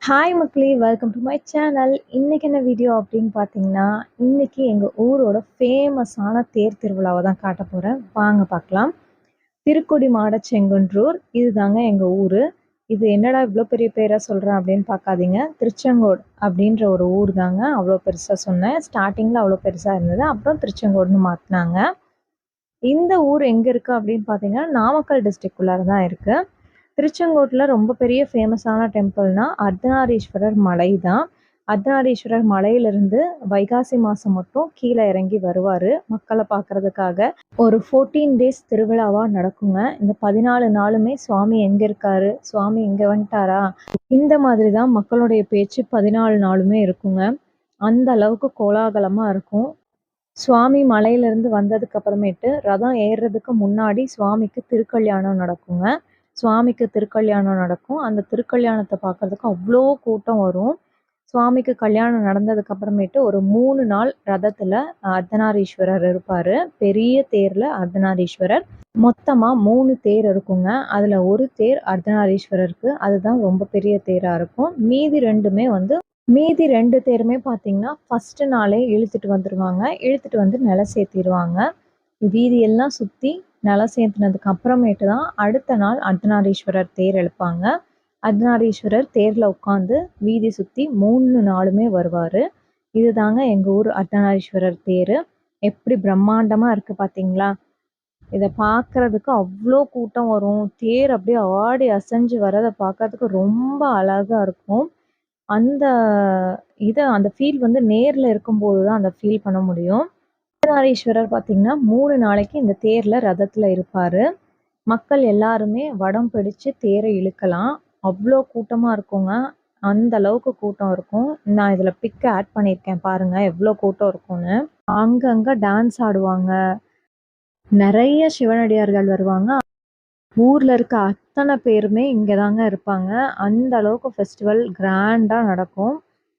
Hi மக்களே! Welcome to my channel. இன்னைக்கு என்ன வீடியோ அப்படின்னு பார்த்தீங்கன்னா, இன்னைக்கு எங்க ஊரோட ஃபேமஸான தேர் திருவிழாவ தான் காட்டப் போறேன். வாங்க பார்க்கலாம். திருக்கொடி மாட செங்குன்றூர் இதுதாங்க எங்க ஊரு. இது என்னடா இவ்ளோ பெரிய பேரா சொல்றேன் அப்படின்னு பார்க்காதீங்க. திருச்செங்கோடு அப்படின்ற ஒரு ஊர் தாங்க. அவ்வளோ பெருசா சொன்னேன். ஸ்டார்ட்டிங்ல அவ்வளோ பெருசா இருந்தது. அப்புறம் திருச்செங்கோடுன்னு மாத்துனாங்க. இந்த ஊர் எங்க இருக்கு அப்படின்னு பார்த்தீங்கன்னா, நாமக்கல் டிஸ்ட்ரிக்ட்குள்ளார தான் இருக்கு. திருச்செங்கோட்டுல ரொம்ப பெரிய ஃபேமஸான டெம்பிள்னா அர்த்தநாரீஸ்வரர் மலை தான். அர்த்தநாரீஸ்வரர் மலையிலிருந்து வைகாசி மாசம் மட்டும் கீழே இறங்கி வருவாரு மக்களை பார்க்கறதுக்காக. ஒரு 14 டேஸ் திருவிழாவா நடக்குங்க. இந்த 14 நாளுமே சுவாமி எங்க இருக்காரு, சுவாமி இங்க வந்துட்டாரா, இந்த மாதிரி தான் மக்களுடைய பேச்சு 14 நாளுமே இருக்குங்க. அந்த அளவுக்கு கோலாகலமா இருக்கும். சுவாமி மலையிலிருந்து வந்ததுக்கு அப்புறமேட்டு ரதம் ஏறுறதுக்கு முன்னாடி சுவாமிக்கு திருக்கல்யாணம் நடக்குங்க. சுவாமிக்கு திருக்கல்யாணம் நடக்கும். அந்த திருக்கல்யாணத்தை பார்க்கறதுக்கு அவ்வளோ கூட்டம் வரும். சுவாமிக்கு கல்யாணம் நடந்ததுக்கு அப்புறமேட்டு ஒரு 3 நாள் ரதத்துல அர்த்தநாரீஸ்வரர் இருப்பாரு. பெரிய தேர்ல அர்த்தநாரீஸ்வரர். மொத்தமா 3 தேர் இருக்குங்க. அதுல ஒரு தேர் அர்த்தநாரீஸ்வரருக்கு. அதுதான் ரொம்ப பெரிய தேரா இருக்கும். மீதி 2 தேருமே பார்த்தீங்கன்னா, ஃபர்ஸ்ட் நாளே இழுத்துட்டு வந்துருவாங்க. இழுத்துட்டு வந்து நில சேர்த்திருவாங்க. வீதியெல்லாம் சுத்தி நில சேர்த்துனதுக்கு அப்புறமேட்டு தான் அடுத்த நாள் அர்த்தநாரீஸ்வரர் தேர் இழுப்பாங்க. அர்த்தநாரீஸ்வரர் தேர்ல உட்காந்து வீதி சுத்தி 3 நாளுமே வருவாரு. இதுதாங்க எங்க ஊர் அர்த்தநாரீஸ்வரர் தேரு. எப்படி பிரம்மாண்டமா இருக்கு பார்த்தீங்களா? இத பார்க்கறதுக்கு அவ்ளோ கூட்டம் வரும். தேர் அப்படியே ஆடி அசைஞ்சு வரத பார்க்கறதுக்கு ரொம்ப அழகா இருக்கும். அந்த அந்த ஃபீல் வந்து நேர்ல இருக்கும்போது தான் அந்த ஃபீல் பண்ண முடியும். அர்த்தநாரீஸ்வரர் பார்த்தீங்கன்னா, 3 நாளைக்கு இந்த தேர்ல ரதத்துல இருப்பாரு. மக்கள் எல்லாருமே வடம் பிடிச்சு தேர இழுக்கலாம். அவ்ளோ கூட்டமா இருக்குங்க. அந்த அளவுக்கு கூட்டம் இருக்கும். நான் இதுல பிக் ஆட் பண்ணியிருக்கேன் பாருங்க, எவ்ளோ கூட்டம் இருக்கும்னு. அங்கங்க டான்ஸ் ஆடுவாங்க. நெறைய சிவனடியார்கள் வருவாங்க. ஊர்ல இருக்க அத்தனை பேருமே இங்க தாங்க இருப்பாங்க. அந்த அளவுக்கு ஃபெஸ்டிவல் கிராண்டா நடக்கும்.